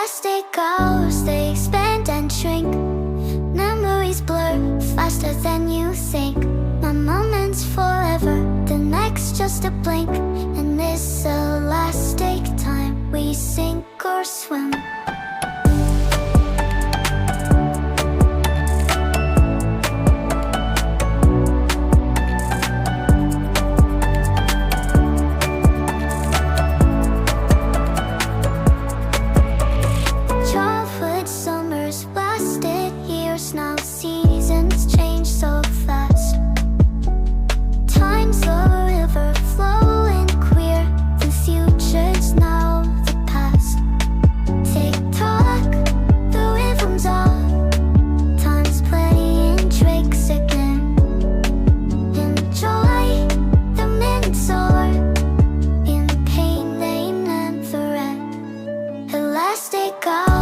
Elastic hours, they expand and shrink. Memories blur faster than you think. My moment's forever, the next just a blink. In this elastic time, we sink or swim. Childhood summers lasted years, now seasons change so fast. Time's a river flowing queer, the future's now the past. Tick tock, the rhythm's on, time's playing tricks again. Enjoy the minutes soar, in pain they never end. Elastic hours.